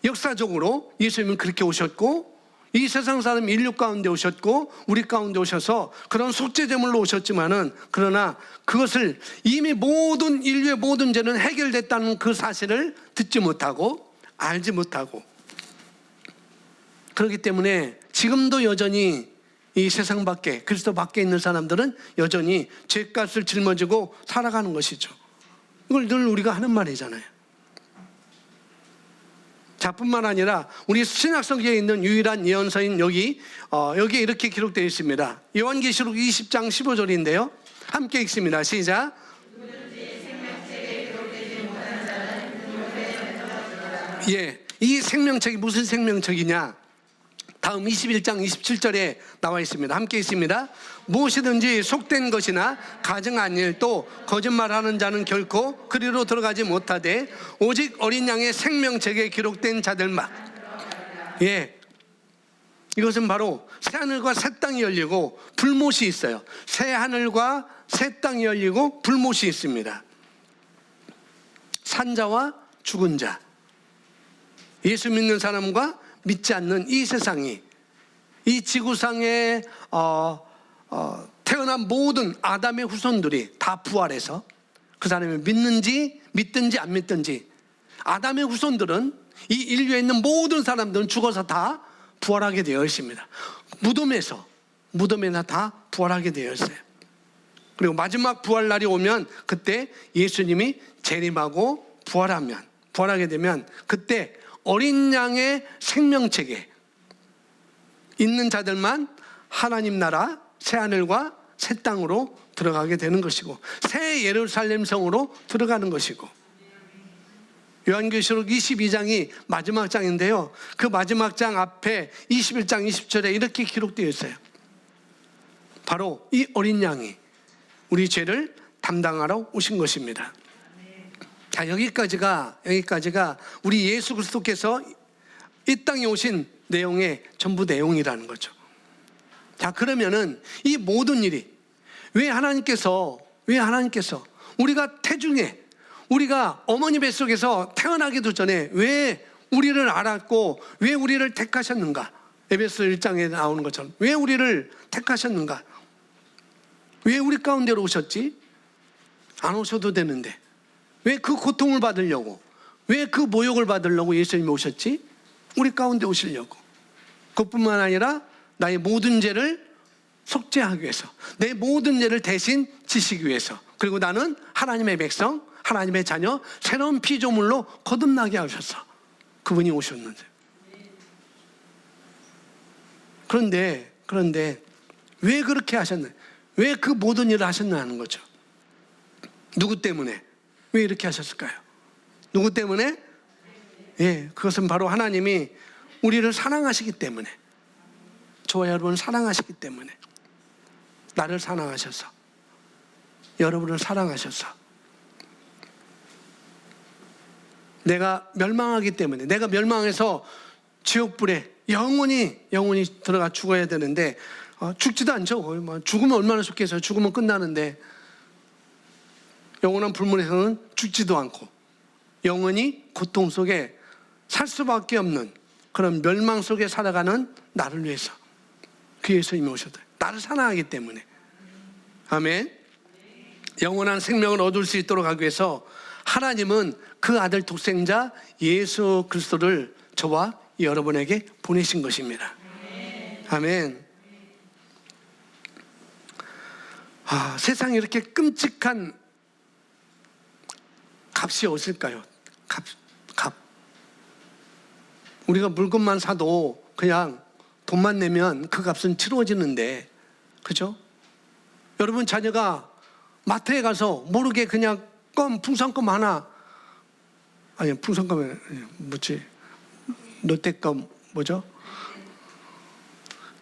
역사적으로 예수님은 그렇게 오셨고, 이 세상 사람 인류 가운데 오셨고 우리 가운데 오셔서 그런 속죄제물로 오셨지만은, 그러나 그것을 이미 모든 인류의 모든 죄는 해결됐다는 그 사실을 듣지 못하고 알지 못하고, 그렇기 때문에 지금도 여전히 이 세상 밖에, 그리스도 밖에 있는 사람들은 여전히 죄값을 짊어지고 살아가는 것이죠. 이걸 늘 우리가 하는 말이잖아요. 자, 뿐만 아니라 우리 신약성경에 있는 유일한 예언서인 여기에 이렇게 기록되어 있습니다. 요한계시록 20장 15절인데요. 함께 읽습니다. 시작. 예, 이 생명책이 무슨 생명책이냐? 다음 21장 27절에 나와 있습니다. 함께 있습니다. 무엇이든지 속된 것이나 가증한 일 또 거짓말하는 자는 결코 그리로 들어가지 못하되 오직 어린 양의 생명책에 기록된 자들만. 예, 이것은 바로 새하늘과 새 땅이 열리고 불못이 있어요. 새하늘과 새 땅이 열리고 불못이 있습니다. 산자와 죽은 자, 예수 믿는 사람과 믿지 않는 이 세상이, 이 지구상에 태어난 모든 아담의 후손들이 다 부활해서, 그 사람이 믿든지 안 믿든지, 아담의 후손들은, 이 인류에 있는 모든 사람들은 죽어서 다 부활하게 되어 있습니다. 무덤에나 다 부활하게 되어 있어요. 그리고 마지막 부활날이 오면, 그때 예수님이 재림하고 부활하게 되면, 그때 어린 양의 생명책에 있는 자들만 하나님 나라 새하늘과 새 땅으로 들어가게 되는 것이고, 새 예루살렘 성으로 들어가는 것이고, 요한계시록 22장이 마지막 장인데요, 그 마지막 장 앞에 21장 20절에 이렇게 기록되어 있어요. 바로 이 어린 양이 우리 죄를 담당하러 오신 것입니다. 자, 여기까지가 우리 예수 그리스도께서 이 땅에 오신 내용의 전부 내용이라는 거죠. 자, 그러면은 이 모든 일이 왜 하나님께서 우리가 태중에, 우리가 어머니 뱃속에서 태어나기도 전에 왜 우리를 알았고 왜 우리를 택하셨는가? 에베소 1장에 나오는 것처럼 왜 우리를 택하셨는가? 왜 우리 가운데로 오셨지? 안 오셔도 되는데 왜 그 고통을 받으려고, 왜 그 모욕을 받으려고 예수님이 오셨지? 우리 가운데 오시려고. 그것뿐만 아니라 나의 모든 죄를 속죄하기 위해서, 내 모든 죄를 대신 지시기 위해서, 그리고 나는 하나님의 백성, 하나님의 자녀, 새로운 피조물로 거듭나게 하셔서 그분이 오셨는데, 그런데 왜 그렇게 하셨나? 왜 그 모든 일을 하셨나 하는 거죠. 누구 때문에? 왜 이렇게 하셨을까요? 누구 때문에? 예, 그것은 바로 하나님이 우리를 사랑하시기 때문에, 저와 여러분을 사랑하시기 때문에, 나를 사랑하셔서, 여러분을 사랑하셔서, 내가 멸망하기 때문에, 내가 멸망해서 지옥불에 영원히 들어가 죽어야 되는데 죽지도 않죠. 죽으면 얼마나 좋겠어요. 죽으면 끝나는데, 영원한 불문에서는 죽지도 않고 영원히 고통 속에 살 수밖에 없는 그런 멸망 속에 살아가는 나를 위해서 그 예수님이 오셨다. 나를 사랑하기 때문에. 아멘. 영원한 생명을 얻을 수 있도록 하기 위해서 하나님은 그 아들 독생자 예수 그리스도를 저와 여러분에게 보내신 것입니다. 아멘. 세상에 이렇게 끔찍한 값이 없을까요? 값. 우리가 물건만 사도 그냥 돈만 내면 그 값은 치루어지는데, 그죠? 여러분 자녀가 마트에 가서 모르게 그냥 풍선껌 하나, 아니 풍선껌이 뭐지? 롯데껌 뭐죠?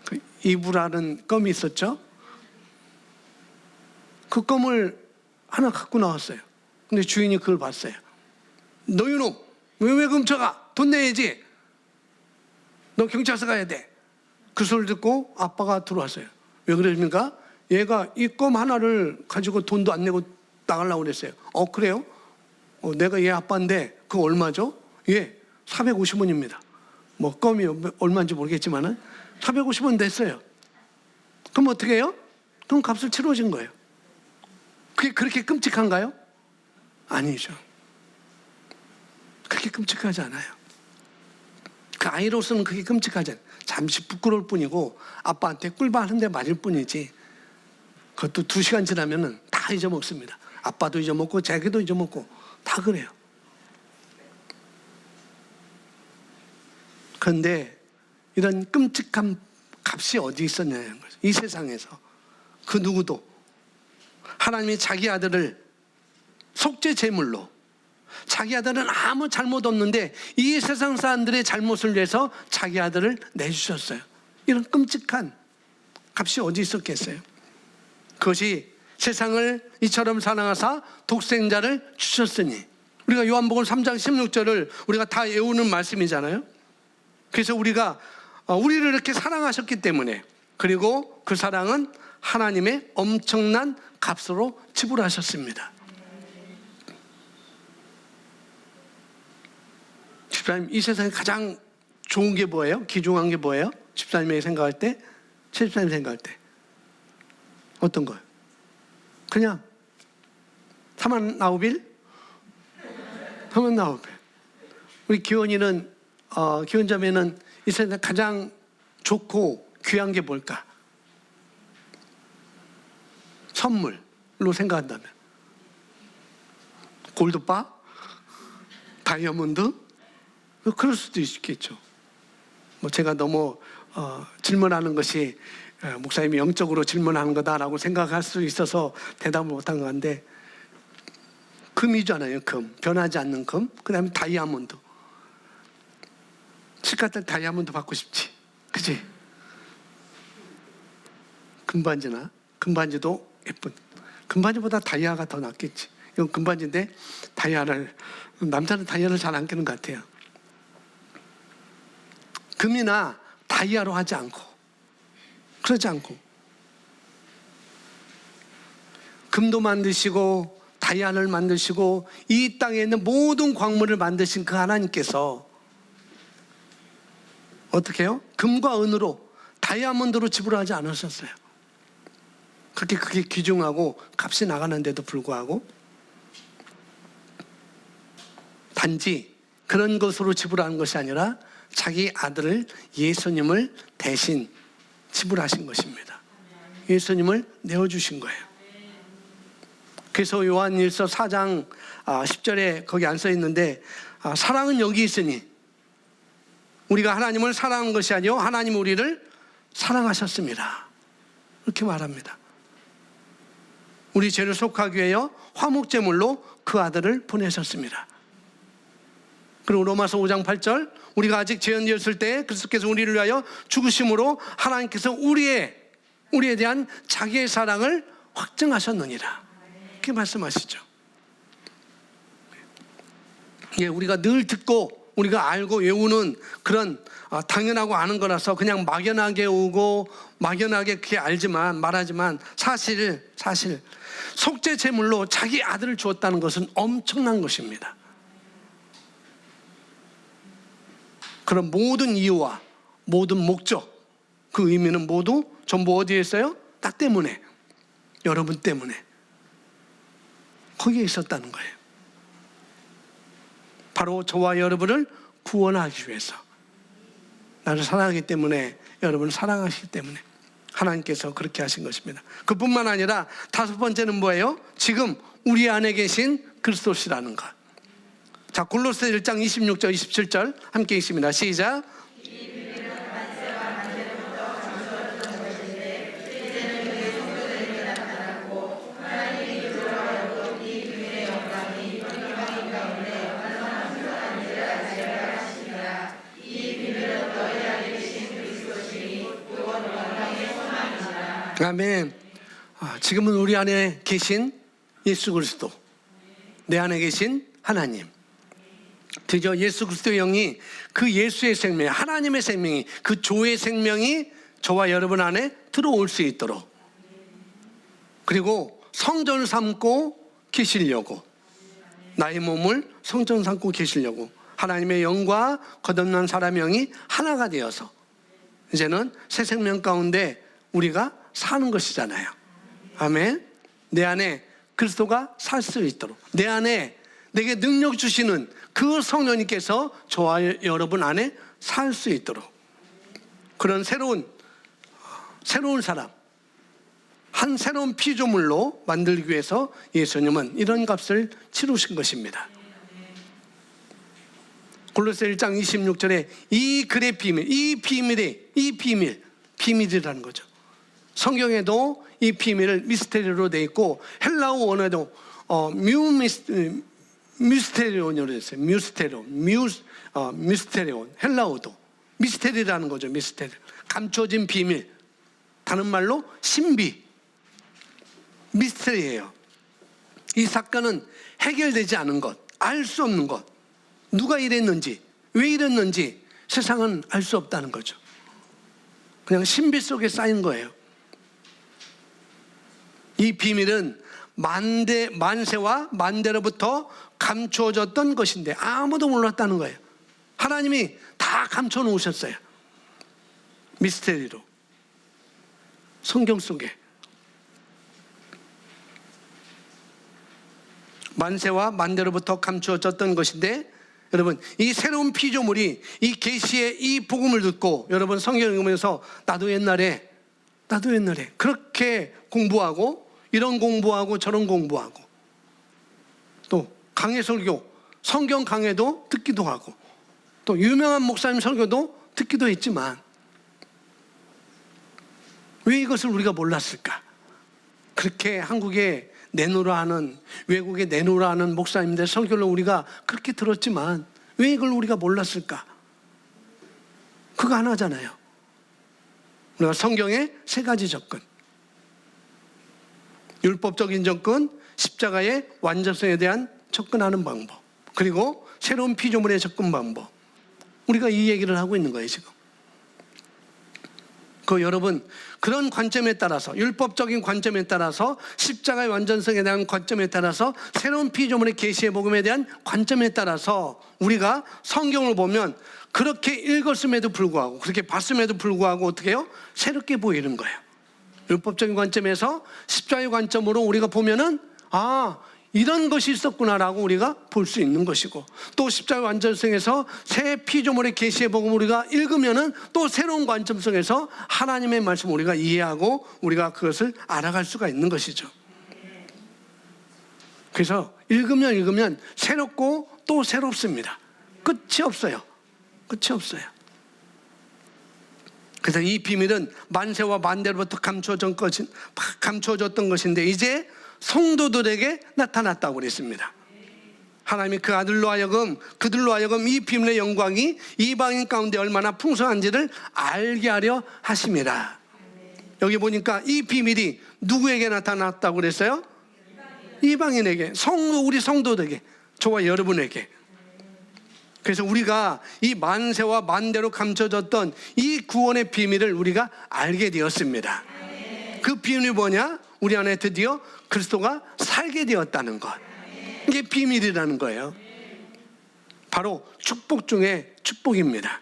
그 이브라는 껌이 있었죠? 그 껌을 하나 갖고 나왔어요. 근데 주인이 그걸 봤어요. 너 이놈, 왜 훔쳐가? 돈 내야지. 너 경찰서 가야 돼. 그 소리를 듣고 아빠가 들어왔어요. 왜 그러십니까? 얘가 이 껌 하나를 가지고 돈도 안 내고 나가려고 그랬어요. 그래요? 내가 얘 아빠인데 그거 얼마죠? 예, 450원입니다. 뭐 껌이 얼마인지 모르겠지만은 450원 됐어요. 그럼 어떻게 해요? 그럼 값을 치러진 거예요. 그게 그렇게 끔찍한가요? 아니죠. 그렇게 끔찍하지 않아요. 그 아이로서는 그게 끔찍하지 않아요. 잠시 부끄러울 뿐이고 아빠한테 꿀밤 한 대 맞을 뿐이지, 그것도 2시간 지나면은 다 잊어먹습니다. 아빠도 잊어먹고 자기도 잊어먹고 다 그래요. 그런데 이런 끔찍한 값이 어디 있었냐는 거죠. 이 세상에서 그 누구도 하나님이 자기 아들을 속죄 제물로, 자기 아들은 아무 잘못 없는데 이 세상 사람들의 잘못을 위해서 자기 아들을 내주셨어요. 이런 끔찍한 값이 어디 있었겠어요? 그것이 세상을 이처럼 사랑하사 독생자를 주셨으니, 우리가 요한복음 3장 16절을 우리가 다 외우는 말씀이잖아요. 그래서 우리가 우리를 이렇게 사랑하셨기 때문에, 그리고 그 사랑은 하나님의 엄청난 값으로 지불하셨습니다. 집사님, 이 세상에 가장 좋은 게 뭐예요? 귀중한 게 뭐예요? 집사님이 생각할 때, 최 집사님 생각할 때 어떤 거예요? 그냥 39빌? 39빌. 우리 기원이는 기원자매는 이 세상에 가장 좋고 귀한 게 뭘까? 선물로 생각한다면 골드바? 다이아몬드? 그럴 수도 있겠죠. 뭐 제가 너무 질문하는 것이 목사님이 영적으로 질문하는 거다라고 생각할 수 있어서 대답을 못한 건데, 금이잖아요. 금, 변하지 않는 금. 그 다음에 다이아몬드. 치과때 다이아몬드 받고 싶지, 그치? 금반지나, 금반지도 예쁜, 금반지보다 다이아가 더 낫겠지. 이건 금반지인데 다이아를, 남자는 다이아를 잘 안 끼는 것 같아요. 금이나 다이아로 하지 않고, 그러지 않고, 금도 만드시고 다이아를 만드시고 이 땅에 있는 모든 광물을 만드신 그 하나님께서 어떻게 해요? 금과 은으로, 다이아몬드로 지불하지 않으셨어요. 그렇게 그게 귀중하고 값이 나가는데도 불구하고 단지 그런 것으로 지불하는 것이 아니라 자기 아들을, 예수님을 대신 지불하신 것입니다. 예수님을 내어주신 거예요. 그래서 요한일서 4장 10절에 거기 안 써 있는데, 사랑은 여기 있으니 우리가 하나님을 사랑한 것이 아니요 하나님 우리를 사랑하셨습니다. 이렇게 말합니다. 우리 죄를 속하기 위하여 화목제물로 그 아들을 보내셨습니다. 그리고 로마서 5장 8절, 우리가 아직 죄인되었을 때 그리스도께서 우리를 위하여 죽으심으로 하나님께서 우리에 대한 자기의 사랑을 확증하셨느니라. 이렇게 말씀하시죠. 예, 우리가 늘 듣고 우리가 알고 외우는 그런 당연하고 아는 거라서 그냥 막연하게 오고 막연하게 그렇게 알지만 말하지만, 사실 속죄 제물로 자기 아들을 주었다는 것은 엄청난 것입니다. 그런 모든 이유와 모든 목적, 그 의미는 모두 전부 어디에 있어요? 나 때문에, 여러분 때문에 거기에 있었다는 거예요. 바로 저와 여러분을 구원하기 위해서, 나를 사랑하기 때문에, 여러분을 사랑하시기 때문에 하나님께서 그렇게 하신 것입니다. 그뿐만 아니라 5번째는 뭐예요? 지금 우리 안에 계신 그리스도시라는 것. 자, 골로새 1장 26절 27절 함께 읽습니다. 시작. 아멘. 지금은 우리 안에 계신 예수 그리스도, 내 안에 계신 하나님, 드디어 예수 그리스도의 영이, 그 예수의 생명, 하나님의 생명이, 그 조의 생명이 저와 여러분 안에 들어올 수 있도록, 그리고 성전을 삼고 계시려고, 나의 몸을 성전 삼고 계시려고 하나님의 영과 거듭난 사람의 영이 하나가 되어서 이제는 새 생명 가운데 우리가 사는 것이잖아요. 아멘. 내 안에 그리스도가 살 수 있도록, 내 안에 내게 능력 주시는 그 성령님께서 저와 여러분 안에 살 수 있도록, 그런 새로운 사람, 한 새로운 피조물로 만들기 위해서 예수님은 이런 값을 치르신 것입니다. 골로새 1장 26절에 이 글의 비밀, 이 비밀이라는 거죠. 성경에도 이 비밀을 미스테리로 되어 있고, 헬라어 원어에도 미스테리온으로 되어 있어요. 미스테리온. 헬라어도 미스테리라는 거죠. 미스테리, 감춰진 비밀. 다른 말로 신비, 미스테리예요. 이 사건은 해결되지 않은 것, 알 수 없는 것, 누가 이랬는지, 왜 이랬는지 세상은 알 수 없다는 거죠. 그냥 신비 속에 쌓인 거예요. 이 비밀은 만세와 만대로부터 감추어졌던 것인데 아무도 몰랐다는 거예요. 하나님이 다 감춰 놓으셨어요. 미스테리로, 성경 속에. 만세와 만대로부터 감추어졌던 것인데, 여러분, 이 새로운 피조물이 이 계시의 이 복음을 듣고, 여러분 성경을 읽으면서 나도 옛날에 그렇게 공부하고, 이런 공부하고 저런 공부하고, 또 강해 설교, 성경 강해도 듣기도 하고, 또 유명한 목사님 설교도 듣기도 했지만 왜 이것을 우리가 몰랐을까? 그렇게 한국에 내놓으라 하는, 외국에 내놓으라 하는 목사님들 설교를 우리가 그렇게 들었지만 왜 이걸 우리가 몰랐을까? 그거 하나잖아요. 우리가 성경의 세 가지 접근, 율법적인 접근, 십자가의 완전성에 대한 접근하는 방법, 그리고 새로운 피조물의 접근 방법, 우리가 이 얘기를 하고 있는 거예요 지금. 여러분, 그런 관점에 따라서, 율법적인 관점에 따라서, 십자가의 완전성에 대한 관점에 따라서, 새로운 피조물의 계시의 복음에 대한 관점에 따라서 우리가 성경을 보면 그렇게 읽었음에도 불구하고, 그렇게 봤음에도 불구하고 어떻게 해요? 새롭게 보이는 거예요. 율법적인 관점에서 십자가의 관점으로 우리가 보면은 이런 것이 있었구나라고 우리가 볼 수 있는 것이고, 또 십자가의 완전성에서 새 피조물의 계시의 복음을 우리가 읽으면은 또 새로운 관점 속에서 하나님의 말씀을 우리가 이해하고 우리가 그것을 알아갈 수가 있는 것이죠. 그래서 읽으면 새롭고 또 새롭습니다. 끝이 없어요. 그래서 이 비밀은 만세와 만대로부터 감춰졌던 것인데 이제 성도들에게 나타났다고 그랬습니다. 하나님이 그들로 하여금 이 비밀의 영광이 이방인 가운데 얼마나 풍성한지를 알게 하려 하심이라. 여기 보니까 이 비밀이 누구에게 나타났다고 그랬어요? 이방인에게, 우리 성도들에게, 저와 여러분에게. 그래서 우리가 이 만세와 만대로 감춰졌던 이 구원의 비밀을 우리가 알게 되었습니다. 그 비밀이 뭐냐? 우리 안에 드디어 그리스도가 살게 되었다는 것. 이게 비밀이라는 거예요. 바로 축복 중에 축복입니다.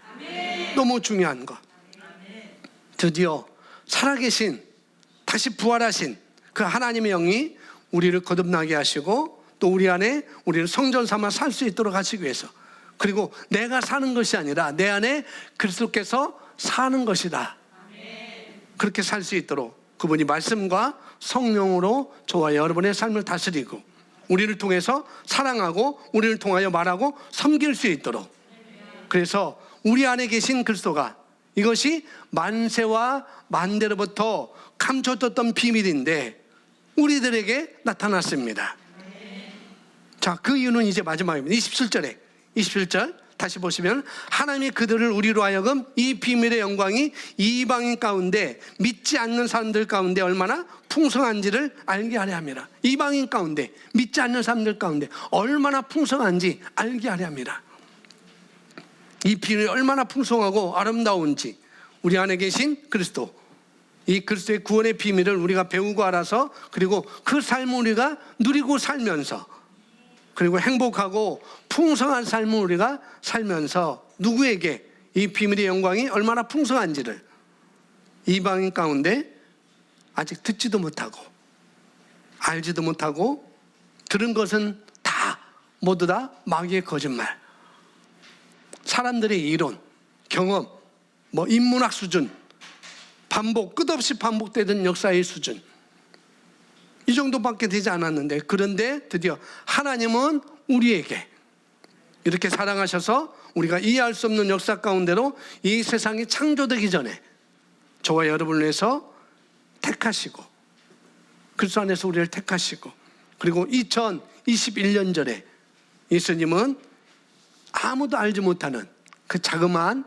너무 중요한 것. 드디어 살아계신, 다시 부활하신 그 하나님의 영이 우리를 거듭나게 하시고, 또 우리 안에 우리를 성전 삼아 살 수 있도록 하시기 위해서, 그리고 내가 사는 것이 아니라 내 안에 그리스도께서 사는 것이다, 그렇게 살 수 있도록 그분이 말씀과 성령으로 저와 여러분의 삶을 다스리고 우리를 통해서 사랑하고 우리를 통하여 말하고 섬길 수 있도록, 그래서 우리 안에 계신 그리스도가, 이것이 만세와 만대로부터 감춰졌던 비밀인데 우리들에게 나타났습니다. 자, 그 이유는 이제 마지막입니다. 27절 다시 보시면, 하나님이 그들을 우리로 하여금 이 비밀의 영광이 이방인 가운데, 믿지 않는 사람들 가운데 얼마나 풍성한지를 알게 하려 함이라. 이방인 가운데, 믿지 않는 사람들 가운데 얼마나 풍성한지 알게 하려 함이라. 이 비밀이 얼마나 풍성하고 아름다운지 우리 안에 계신 그리스도, 이 그리스도의 구원의 비밀을 우리가 배우고 알아서, 그리고 그 삶을 우리가 누리고 살면서, 그리고 행복하고 풍성한 삶을 우리가 살면서 누구에게 이 비밀의 영광이 얼마나 풍성한지를 이방인 가운데 아직 듣지도 못하고 알지도 못하고 들은 것은 다 모두 다 마귀의 거짓말, 사람들의 이론, 경험, 인문학 수준, 끝없이 반복되던 역사의 수준, 이 정도밖에 되지 않았는데, 그런데 드디어 하나님은 우리에게 이렇게 사랑하셔서 우리가 이해할 수 없는 역사 가운데로 이 세상이 창조되기 전에 저와 여러분을 위해서 택하시고, 그리스도 안에서 우리를 택하시고, 그리고 2021년 전에 예수님은 아무도 알지 못하는 그 자그마한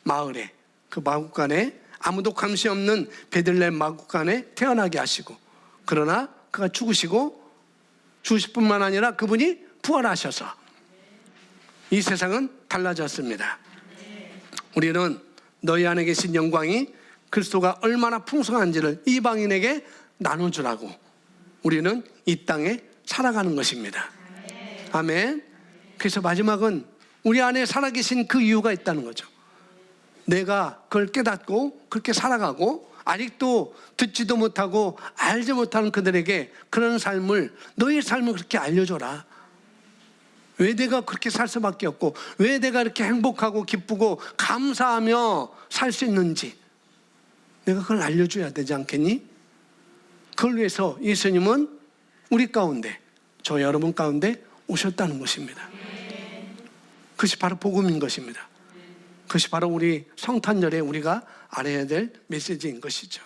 마을에, 그 마국간에, 아무도 관심 없는 베들레헴 마국간에 태어나게 하시고, 그러나 그가 죽으시고, 죽으실 뿐만 아니라 그분이 부활하셔서 이 세상은 달라졌습니다. 우리는 너희 안에 계신 영광이 그리스도가 얼마나 풍성한지를 이방인에게 나눠주라고 우리는 이 땅에 살아가는 것입니다. 아멘. 그래서 마지막은 우리 안에 살아계신 그 이유가 있다는 거죠. 내가 그걸 깨닫고 그렇게 살아가고, 아직도 듣지도 못하고 알지 못하는 그들에게 그런 삶을, 너의 삶을 그렇게 알려줘라. 왜 내가 그렇게 살 수밖에 없고, 왜 내가 이렇게 행복하고 기쁘고 감사하며 살 수 있는지 내가 그걸 알려줘야 되지 않겠니? 그걸 위해서 예수님은 우리 가운데, 저 여러분 가운데 오셨다는 것입니다. 그것이 바로 복음인 것입니다. 그것이 바로 우리 성탄절에 우리가 알아야 될 메시지인 것이죠.